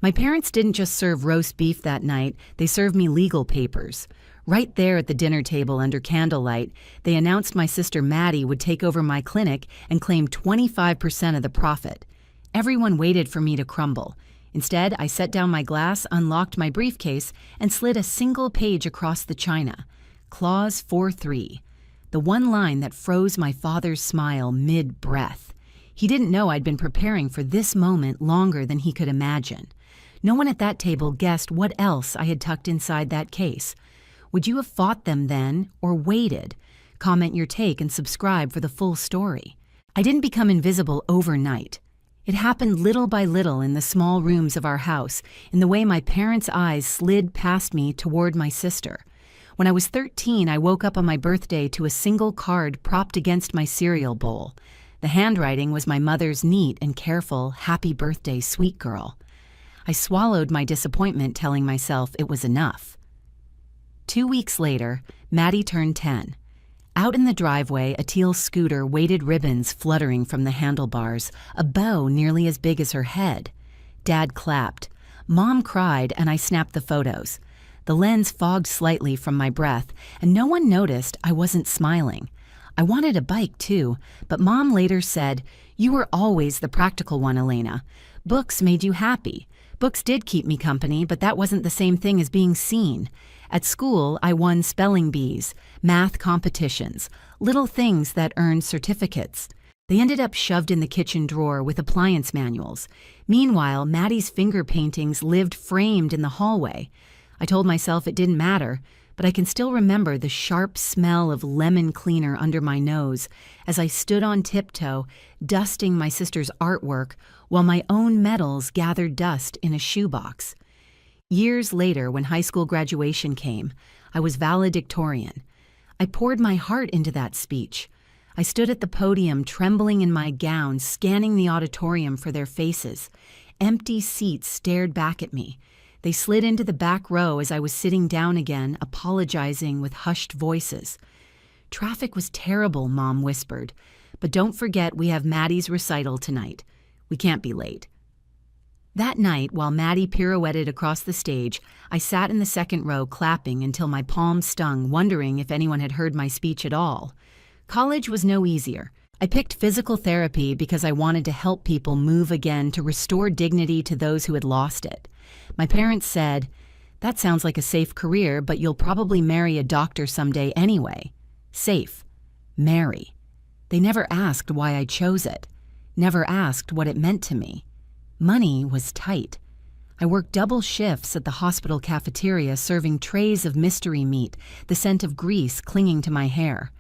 My parents didn't just serve roast beef that night, they served me legal papers. Right there at the dinner table under candlelight, they announced my sister Maddie would take over my clinic and claim 25% of the profit. Everyone waited for me to crumble. Instead, I set down my glass, unlocked my briefcase, and slid a single page across the china. Clause 4.3. The one line that froze my father's smile mid-breath. He didn't know I'd been preparing for this moment longer than he could imagine. No one at that table guessed what else I had tucked inside that case. Would you have fought them then, or waited? Comment your take and subscribe for the full story. I didn't become invisible overnight. It happened little by little in the small rooms of our house, in the way my parents' eyes slid past me toward my sister. When I was 13, I woke up on my birthday to a single card propped against my cereal bowl. The handwriting was my mother's neat and careful, "Happy birthday, sweet girl." I swallowed my disappointment, telling myself it was enough. 2 weeks later, Maddie turned 10. Out in the driveway, a teal scooter waited, ribbons fluttering from the handlebars, a bow nearly as big as her head. Dad clapped. Mom cried, and I snapped the photos. The lens fogged slightly from my breath, and no one noticed I wasn't smiling. I wanted a bike too, but Mom later said, "You were always the practical one, Elena. Books made you happy. Books did keep me company, but that wasn't the same thing as being seen. At school, I won spelling bees, math competitions, little things that earned certificates. They ended up shoved in the kitchen drawer with appliance manuals. Meanwhile, Maddie's finger paintings lived framed in the hallway. I told myself it didn't matter, but I can still remember the sharp smell of lemon cleaner under my nose as I stood on tiptoe, dusting my sister's artwork while my own medals gathered dust in a shoebox. Years later, when high school graduation came, I was valedictorian. I poured my heart into that speech. I stood at the podium, trembling in my gown, scanning the auditorium for their faces. Empty seats stared back at me. They slid into the back row as I was sitting down again, apologizing with hushed voices. "Traffic was terrible," Mom whispered. "But don't forget we have Maddie's recital tonight. We can't be late." That night, while Maddie pirouetted across the stage, I sat in the second row clapping until my palms stung, wondering if anyone had heard my speech at all. College was no easier. I picked physical therapy because I wanted to help people move again, to restore dignity to those who had lost it. My parents said, "That sounds like a safe career, but you'll probably marry a doctor someday anyway." Safe. Marry. They never asked why I chose it. Never asked what it meant to me. Money was tight. I worked double shifts at the hospital cafeteria, serving trays of mystery meat, the scent of grease clinging to my hair.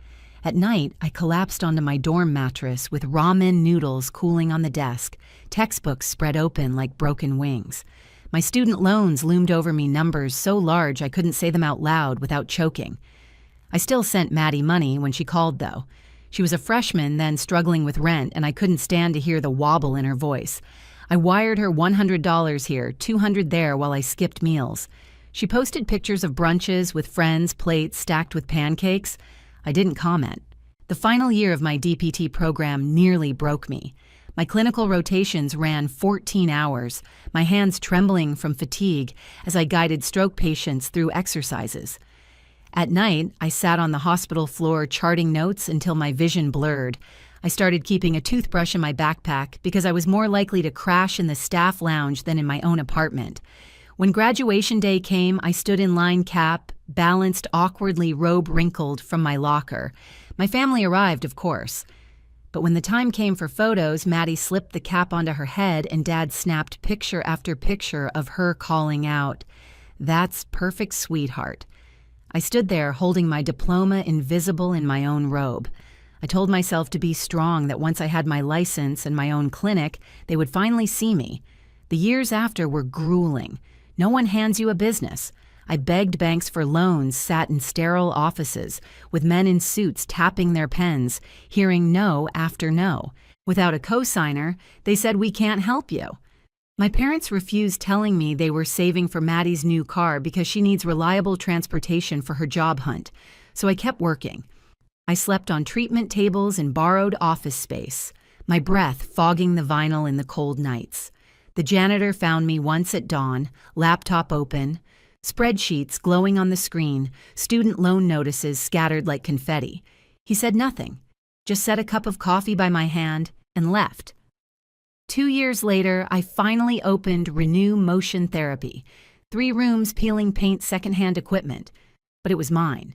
At night, I collapsed onto my dorm mattress with ramen noodles cooling on the desk, textbooks spread open like broken wings. My student loans loomed over me, numbers so large I couldn't say them out loud without choking. I still sent Maddie money when she called, though. She was a freshman then, struggling with rent, and I couldn't stand to hear the wobble in her voice. I wired her $100 here, $200 there while I skipped meals. She posted pictures of brunches with friends, plates stacked with pancakes. I didn't comment. The final year of my DPT program nearly broke me. My clinical rotations ran 14 hours, my hands trembling from fatigue as I guided stroke patients through exercises. At night, I sat on the hospital floor charting notes until my vision blurred. I started keeping a toothbrush in my backpack because I was more likely to crash in the staff lounge than in my own apartment. When graduation day came, I stood in line, cap balanced awkwardly, robe wrinkled from my locker. My family arrived, of course. But when the time came for photos, Maddie slipped the cap onto her head and Dad snapped picture after picture of her calling out, "That's perfect, sweetheart." I stood there holding my diploma invisible in my own robe. I told myself to be strong, that once I had my license and my own clinic, they would finally see me. The years after were grueling. No one hands you a business. I begged banks for loans, sat in sterile offices, with men in suits tapping their pens, hearing no after no. Without a cosigner, they said, "We can't help you." My parents refused telling me they were saving for Maddie's new car because she needs reliable transportation for her job hunt, so I kept working. I slept on treatment tables in borrowed office space, my breath fogging the vinyl in the cold nights. The janitor found me once at dawn, laptop open, spreadsheets glowing on the screen, student loan notices scattered like confetti. He said nothing, just set a cup of coffee by my hand and left. 2 years later, I finally opened Renew Motion Therapy, 3 rooms peeling paint secondhand equipment, but it was mine.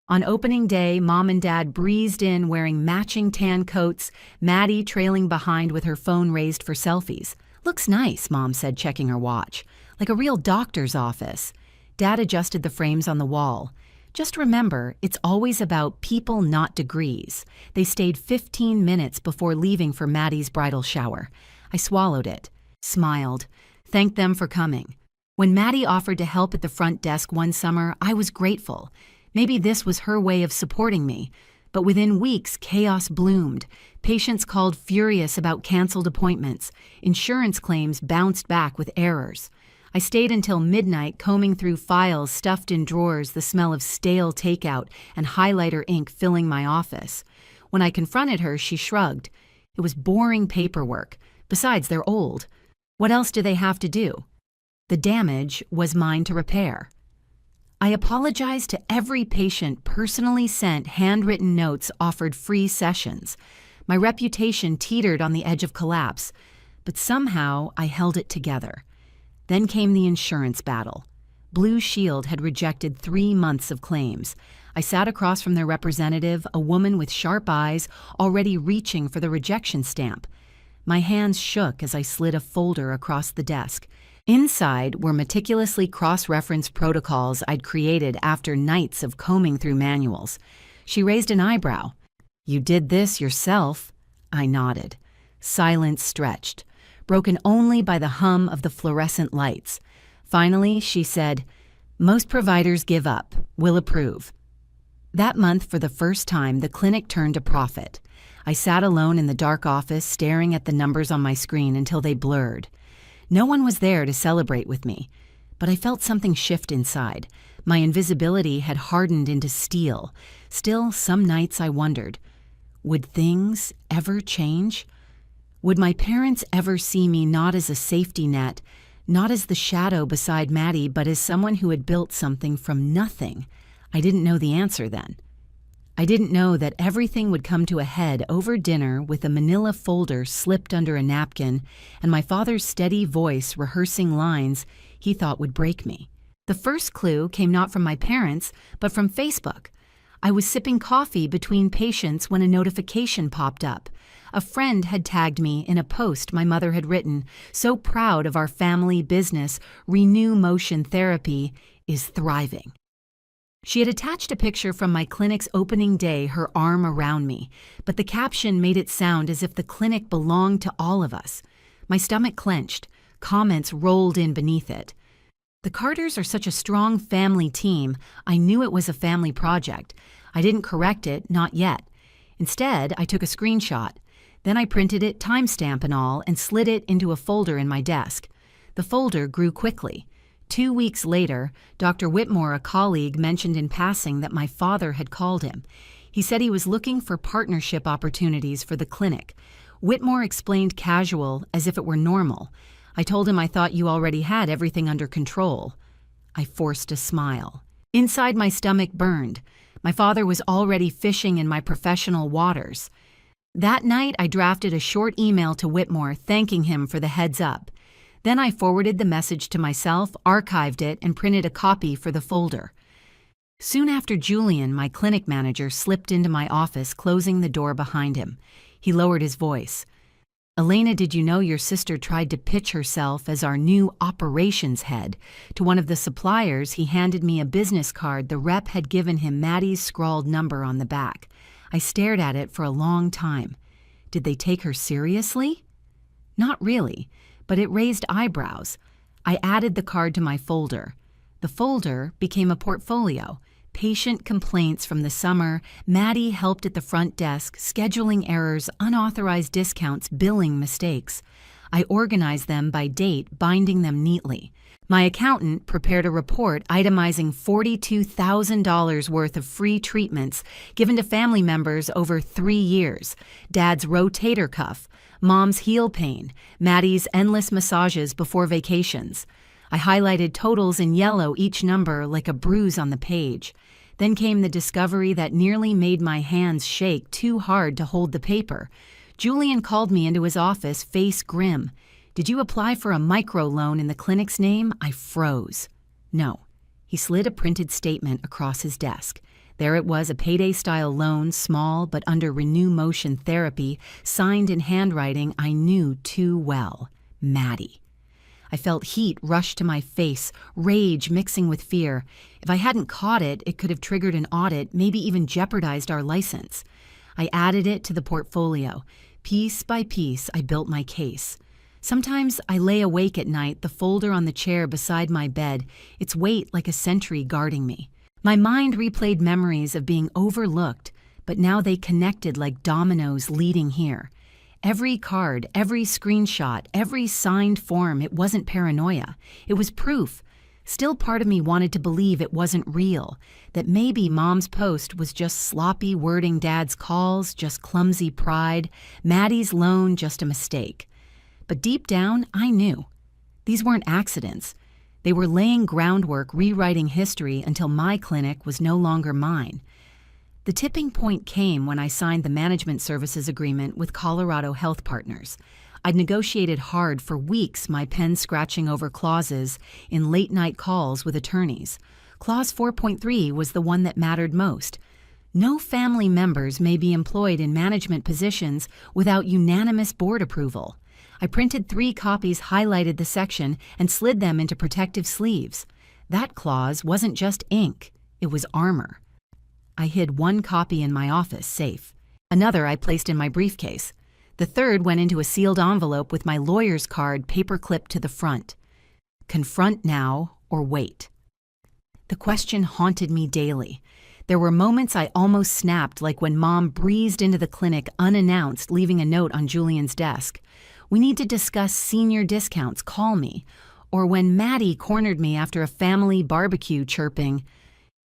On opening day, Mom and Dad breezed in wearing matching tan coats, Maddie trailing behind with her phone raised for selfies. "Looks nice," Mom said, checking her watch. "Like a real doctor's office." Dad adjusted the frames on the wall. "Just remember, it's always about people, not degrees." They stayed 15 minutes before leaving for Maddie's bridal shower. I swallowed it, smiled, thanked them for coming. When Maddie offered to help at the front desk one summer, I was grateful. Maybe this was her way of supporting me. But within weeks, chaos bloomed. Patients called furious about canceled appointments. Insurance claims bounced back with errors. I stayed until midnight combing through files stuffed in drawers, the smell of stale takeout and highlighter ink filling my office. When I confronted her, she shrugged. It was boring paperwork. Besides, they're old. What else do they have to do? The damage was mine to repair. I apologized to every patient, personally sent handwritten notes, offered free sessions. My reputation teetered on the edge of collapse, but somehow I held it together. Then came the insurance battle. Blue Shield had rejected 3 months of claims. I sat across from their representative, a woman with sharp eyes, already reaching for the rejection stamp. My hands shook as I slid a folder across the desk. Inside were meticulously cross-referenced protocols I'd created after nights of combing through manuals. She raised an eyebrow. "You did this yourself?" I nodded. Silence stretched, broken only by the hum of the fluorescent lights. Finally, she said, "Most providers give up. We'll approve." That month, for the first time, the clinic turned a profit. I sat alone in the dark office, staring at the numbers on my screen until they blurred. No one was there to celebrate with me, but I felt something shift inside. My invisibility had hardened into steel. Still, some nights I wondered, would things ever change? Would my parents ever see me not as a safety net, not as the shadow beside Maddie, but as someone who had built something from nothing? I didn't know the answer then. I didn't know that everything would come to a head over dinner with a manila folder slipped under a napkin and my father's steady voice rehearsing lines he thought would break me. The first clue came not from my parents, but from Facebook. I was sipping coffee between patients when a notification popped up. A friend had tagged me in a post my mother had written, "So proud of our family business, Renew Motion Therapy is thriving." She had attached a picture from my clinic's opening day, her arm around me, but the caption made it sound as if the clinic belonged to all of us. My stomach clenched. Comments rolled in beneath it. "The Carters are such a strong family team. I knew it was a family project. I didn't correct it, not yet. Instead, I took a screenshot. Then I printed it, timestamp and all, and slid it into a folder in my desk. The folder grew quickly. 2 weeks later, Dr. Whitmore, a colleague, mentioned in passing that my father had called him. He said he was looking for partnership opportunities for the clinic. Whitmore explained casual, as if it were normal. I told him I thought you already had everything under control. I forced a smile. Inside my stomach burned. My father was already fishing in my professional waters. That night, I drafted a short email to Whitmore thanking him for the heads up. Then I forwarded the message to myself, archived it, and printed a copy for the folder. Soon after, Julian, my clinic manager, slipped into my office, closing the door behind him. He lowered his voice. "Elena, did you know your sister tried to pitch herself as our new operations head? To one of the suppliers, he handed me a business card the rep had given him Maddie's scrawled number on the back. I stared at it for a long time. Did they take her seriously? Not really. But it raised eyebrows. I added the card to my folder. The folder became a portfolio. Patient complaints from the summer, Maddie helped at the front desk, scheduling errors, unauthorized discounts, billing mistakes. I organized them by date, binding them neatly. My accountant prepared a report itemizing $42,000 worth of free treatments given to family members over 3 years. Dad's rotator cuff, Mom's heel pain, Maddie's endless massages before vacations. I highlighted totals in yellow, each number like a bruise on the page. Then came the discovery that nearly made my hands shake too hard to hold the paper. Julian called me into his office, face grim. "Did you apply for a microloan in the clinic's name?" I froze. No. He slid a printed statement across his desk. There it was, a payday-style loan, small but under Renew Motion Therapy, signed in handwriting I knew too well. Maddie. I felt heat rush to my face, rage mixing with fear. If I hadn't caught it, it could have triggered an audit, maybe even jeopardized our license. I added it to the portfolio. Piece by piece, I built my case. Sometimes I lay awake at night, the folder on the chair beside my bed, its weight like a sentry guarding me. My mind replayed memories of being overlooked, but now they connected like dominoes leading here. Every card, every screenshot, every signed form, it wasn't paranoia. It was proof. Still, part of me wanted to believe it wasn't real, that maybe Mom's post was just sloppy wording Dad's calls, just clumsy pride, Maddie's loan just a mistake. But deep down, I knew. These weren't accidents. They were laying groundwork, rewriting history until my clinic was no longer mine. The tipping point came when I signed the management services agreement with Colorado Health Partners. I'd negotiated hard for weeks, my pen scratching over clauses in late-night calls with attorneys. Clause 4.3 was the one that mattered most. No family members may be employed in management positions without unanimous board approval. I printed 3 copies, highlighted the section, and slid them into protective sleeves. That clause wasn't just ink, it was armor. I hid 1 copy in my office, safe. Another I placed in my briefcase. The third went into a sealed envelope with my lawyer's card paper-clipped to the front. Confront now or wait. The question haunted me daily. There were moments I almost snapped, like when Mom breezed into the clinic unannounced, leaving a note on Julian's desk. "We need to discuss senior discounts, call me." Or when Maddie cornered me after a family barbecue, chirping,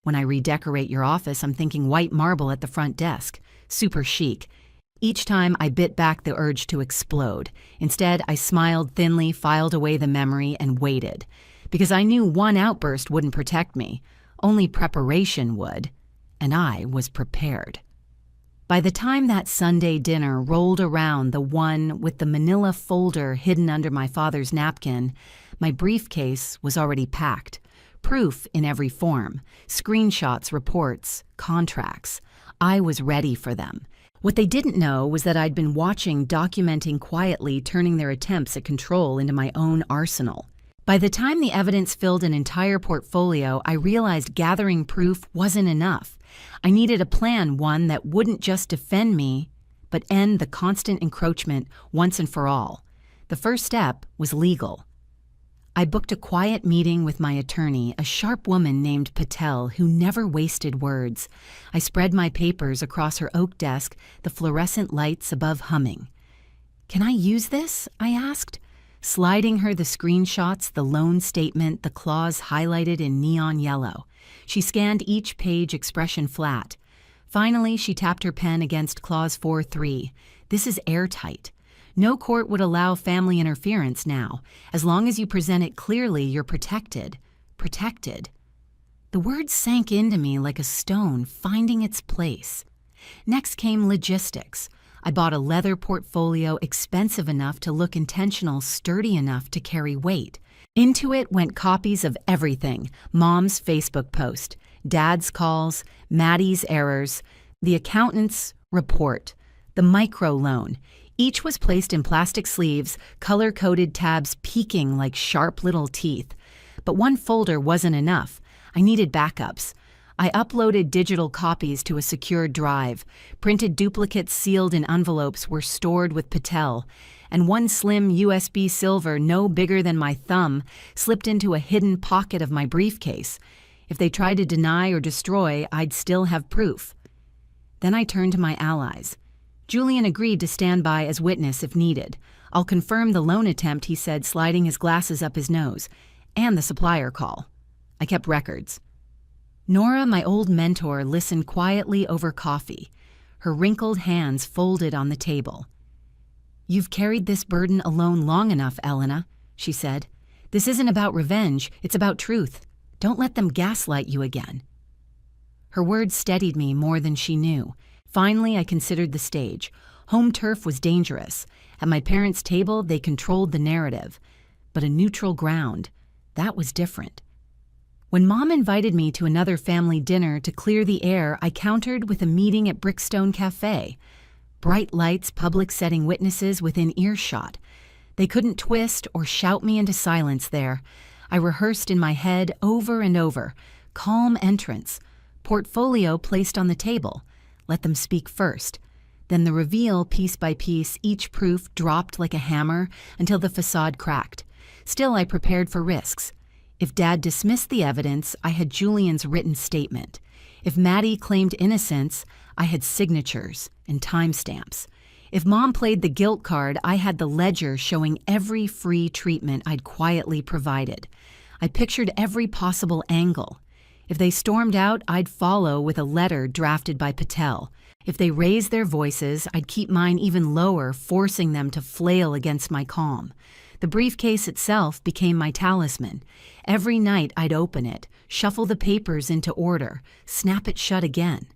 "When I redecorate your office, I'm thinking white marble at the front desk. Super chic." Each time I bit back the urge to explode. Instead, I smiled thinly, filed away the memory, and waited. Because I knew one outburst wouldn't protect me. Only preparation would. And I was prepared. By the time that Sunday dinner rolled around, the one with the manila folder hidden under my father's napkin, my briefcase was already packed. Proof in every form. Screenshots, reports, contracts. I was ready for them. What they didn't know was that I'd been watching, documenting quietly, turning their attempts at control into my own arsenal. By the time the evidence filled an entire portfolio, I realized gathering proof wasn't enough. I needed a plan, one that wouldn't just defend me, but end the constant encroachment once and for all. The first step was legal. I booked a quiet meeting with my attorney, a sharp woman named Patel who never wasted words. I spread my papers across her oak desk, the fluorescent lights above humming. "Can I use this?" I asked, sliding her the screenshots, the loan statement, the clause highlighted in neon yellow. She scanned each page, expression flat. Finally, she tapped her pen against clause 4.3. "This is airtight. No court would allow family interference now. As long as you present it clearly, you're protected." Protected. The word sank into me like a stone, finding its place. Next came logistics. I bought a leather portfolio expensive enough to look intentional, sturdy enough to carry weight. Into it went copies of everything: Mom's Facebook post, Dad's calls, Maddie's errors, the accountant's report, the microloan. Each was placed in plastic sleeves, color-coded tabs peeking like sharp little teeth. But one folder wasn't enough. I needed backups. I uploaded digital copies to a secure drive. Printed duplicates sealed in envelopes were stored with Patel, and one slim USB silver, no bigger than my thumb, slipped into a hidden pocket of my briefcase. If they tried to deny or destroy, I'd still have proof. Then I turned to my allies. Julian agreed to stand by as witness if needed. I'll confirm the loan attempt, he said, sliding his glasses up his nose, and the supplier call. I kept records. Nora, my old mentor, listened quietly over coffee, her wrinkled hands folded on the table. "You've carried this burden alone long enough, Elena," she said. "This isn't about revenge, it's about truth. Don't let them gaslight you again." Her words steadied me more than she knew. Finally, I considered the stage. Home turf was dangerous. At my parents' table, they controlled the narrative. But a neutral ground, that was different. When Mom invited me to another family dinner to clear the air, I countered with a meeting at Brickstone Cafe. Bright lights, public setting witnesses within earshot. They couldn't twist or shout me into silence there. I rehearsed in my head over and over. Calm entrance. Portfolio placed on the table. Let them speak first. Then the reveal, piece by piece, each proof dropped like a hammer until the facade cracked. Still, I prepared for risks. If Dad dismissed the evidence, I had Julian's written statement. If Maddie claimed innocence, I had signatures and timestamps. If Mom played the guilt card, I had the ledger showing every free treatment I'd quietly provided. I pictured every possible angle. If they stormed out, I'd follow with a letter drafted by Patel. If they raised their voices, I'd keep mine even lower, forcing them to flail against my calm. The briefcase itself became my talisman. Every night I'd open it, shuffle the papers into order, snap it shut again.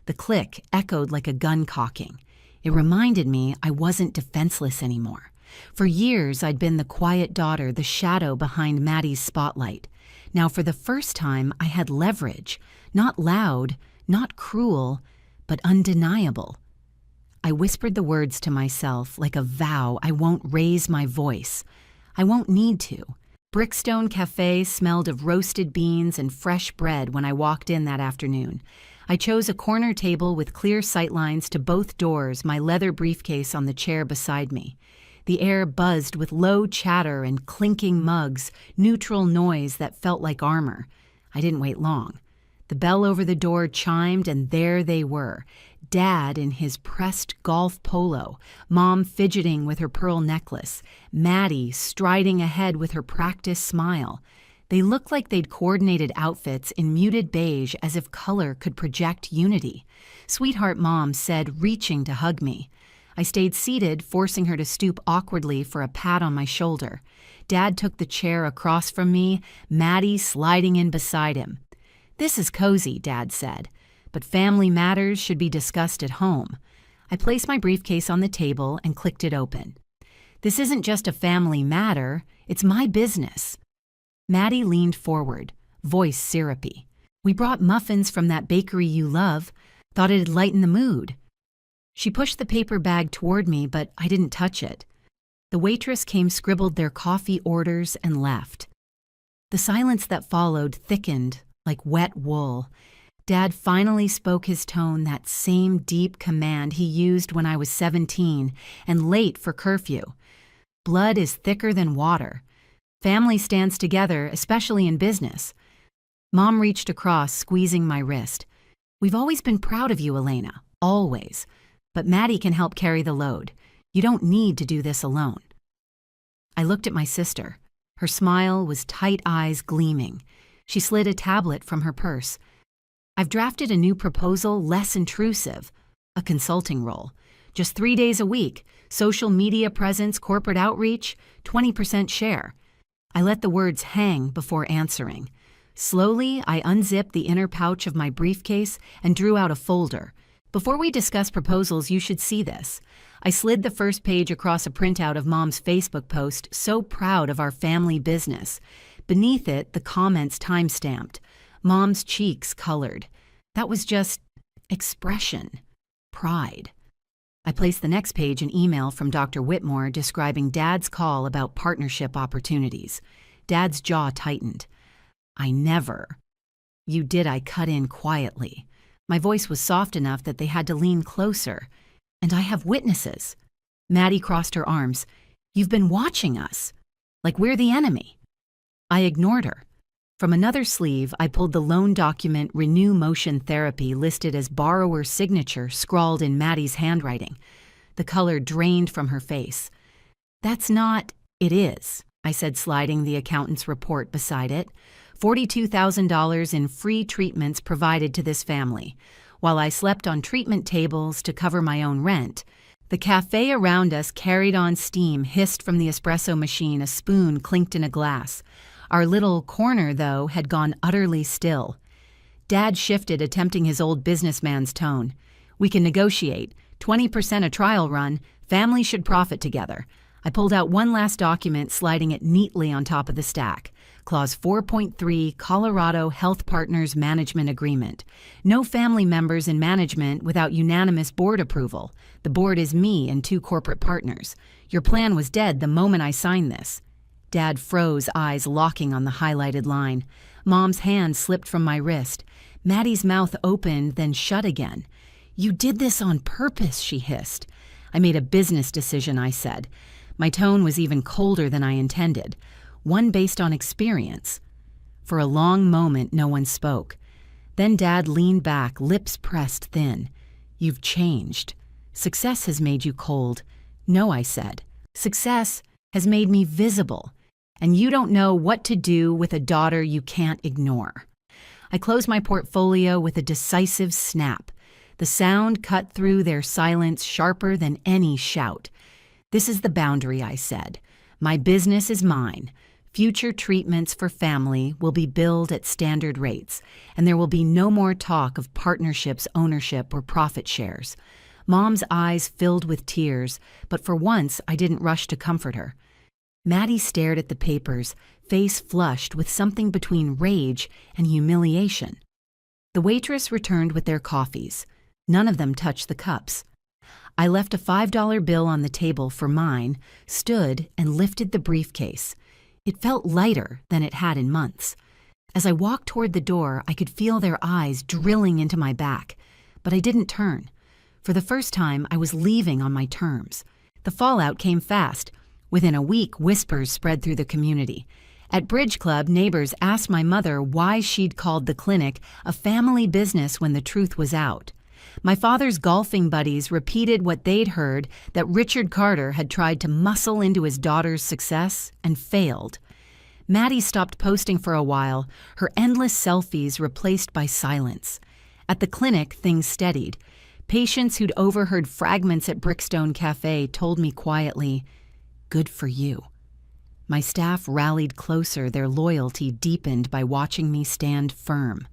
The click echoed like a gun cocking. It reminded me I wasn't defenseless anymore. For years I'd been the quiet daughter, the shadow behind Maddie's spotlight. Now for the first time I had leverage, not loud, not cruel, but undeniable. I whispered the words to myself like a vow. I won't raise my voice. I won't need to. Brickstone Cafe smelled of roasted beans and fresh bread when I walked in that afternoon. I chose a corner table with clear sightlines to both doors, my leather briefcase on the chair beside me. The air buzzed with low chatter and clinking mugs, neutral noise that felt like armor. I didn't wait long. The bell over the door chimed, and there they were. Dad in his pressed golf polo, Mom fidgeting with her pearl necklace, Maddie striding ahead with her practiced smile. They looked like they'd coordinated outfits in muted beige as if color could project unity. Sweetheart Mom said, reaching to hug me. I stayed seated, forcing her to stoop awkwardly for a pat on my shoulder. Dad took the chair across from me, Maddie sliding in beside him. "This is cozy," Dad said, "but family matters should be discussed at home." I placed my briefcase on the table and clicked it open. "This isn't just a family matter, it's my business." Maddie leaned forward, voice syrupy. "We brought muffins from that bakery you love. Thought it'd lighten the mood." She pushed the paper bag toward me, but I didn't touch it. The waitress came, scribbled their coffee orders, and left. The silence that followed thickened like wet wool. Dad finally spoke his tone, that same deep command he used when I was 17 and late for curfew. "Blood is thicker than water. Family stands together, especially in business." Mom reached across, squeezing my wrist. "We've always been proud of you, Elena, always. But Maddie can help carry the load. You don't need to do this alone." I looked at my sister. Her smile was tight eyes gleaming. She slid a tablet from her purse. "I've drafted a new proposal, less intrusive. A consulting role. Just 3 days a week. Social media presence, corporate outreach, 20% share." I let the words hang before answering. Slowly, I unzipped the inner pouch of my briefcase and drew out a folder. "Before we discuss proposals, you should see this." I slid the first page across a printout of Mom's Facebook post, so proud of our family business. Beneath it, the comments time-stamped. Mom's cheeks colored. That was just expression, pride. I placed the next page an email from Dr. Whitmore describing Dad's call about partnership opportunities. Dad's jaw tightened. "I never." "You did," I cut in quietly. My voice was soft enough that they had to lean closer. "And I have witnesses." Maddie crossed her arms. "You've been watching us. Like we're the enemy." I ignored her. From another sleeve, I pulled the loan document Renew Motion Therapy listed as borrower signature scrawled in Maddie's handwriting. The color drained from her face. That's not, it is, I said, sliding the accountant's report beside it. $42,000 in free treatments provided to this family, while I slept on treatment tables to cover my own rent. The cafe around us carried on. Steam hissed from the espresso machine. A spoon clinked in a glass. Our little corner, though, had gone utterly still. Dad shifted, attempting his old businessman's tone. We can negotiate. 20% a trial run. Family should profit together. I pulled out one last document, sliding it neatly on top of the stack. Clause 4.3, Colorado Health Partners Management Agreement. No family members in management without unanimous board approval. The board is me and 2 corporate partners. Your plan was dead the moment I signed this. Dad froze, eyes locking on the highlighted line. Mom's hand slipped from my wrist. Maddie's mouth opened, then shut again. You did this on purpose, she hissed. I made a business decision, I said. My tone was even colder than I intended. One based on experience. For a long moment, no one spoke. Then Dad leaned back, lips pressed thin. You've changed. Success has made you cold. No, I said. Success has made me visible. And you don't know what to do with a daughter you can't ignore. I closed my portfolio with a decisive snap. The sound cut through their silence sharper than any shout. This is the boundary, I said. My business is mine. Future treatments for family will be billed at standard rates, and there will be no more talk of partnerships, ownership, or profit shares. Mom's eyes filled with tears, but for once I didn't rush to comfort her. Maddie stared at the papers, face flushed with something between rage and humiliation. The waitress returned with their coffees. None of them touched the cups. I left a $5 bill on the table for mine, stood, and lifted the briefcase. It felt lighter than it had in months. As I walked toward the door, I could feel their eyes drilling into my back, but I didn't turn. For the first time, I was leaving on my terms. The fallout came fast. Within a week, whispers spread through the community. At Bridge Club, neighbors asked my mother why she'd called the clinic a family business when the truth was out. My father's golfing buddies repeated what they'd heard, that Richard Carter had tried to muscle into his daughter's success and failed. Maddie stopped posting for a while, her endless selfies replaced by silence. At the clinic, things steadied. Patients who'd overheard fragments at Brickstone Cafe told me quietly, "Good for you." My staff rallied closer, their loyalty deepened by watching me stand firm.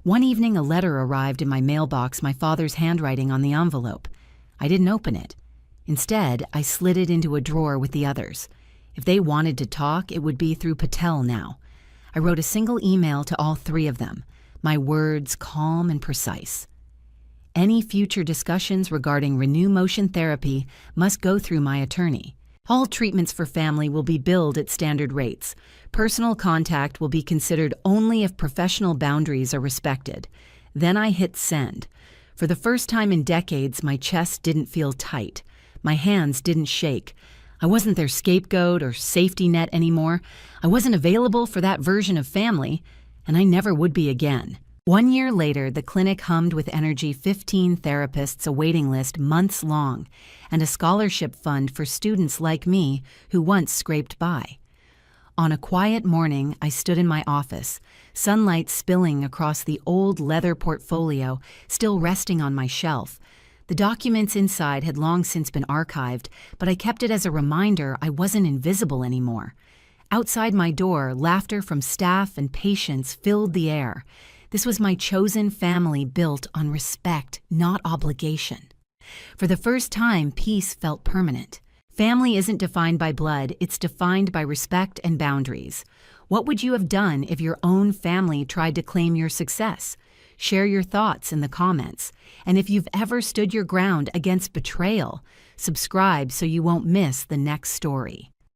One evening, a letter arrived in my mailbox, my father's handwriting on the envelope. I didn't open it. Instead, I slid it into a drawer with the others. If they wanted to talk, it would be through Patel now. I wrote a single email to all 3 of them, my words calm and precise. Any future discussions regarding Renew Motion Therapy must go through my attorney. All treatments for family will be billed at standard rates. Personal contact will be considered only if professional boundaries are respected. Then I hit send. For the first time in decades, my chest didn't feel tight. My hands didn't shake. I wasn't their scapegoat or safety net anymore. I wasn't available for that version of family, and I never would be again. 1 year later, the clinic hummed with energy, 15 therapists, a waiting list months long, and a scholarship fund for students like me who once scraped by. On a quiet morning, I stood in my office, sunlight spilling across the old leather portfolio still resting on my shelf. The documents inside had long since been archived, but I kept it as a reminder I wasn't invisible anymore. Outside my door, laughter from staff and patients filled the air. This was my chosen family built on respect, not obligation. For the first time, peace felt permanent. Family isn't defined by blood, it's defined by respect and boundaries. What would you have done if your own family tried to claim your success? Share your thoughts in the comments. And if you've ever stood your ground against betrayal, subscribe so you won't miss the next story.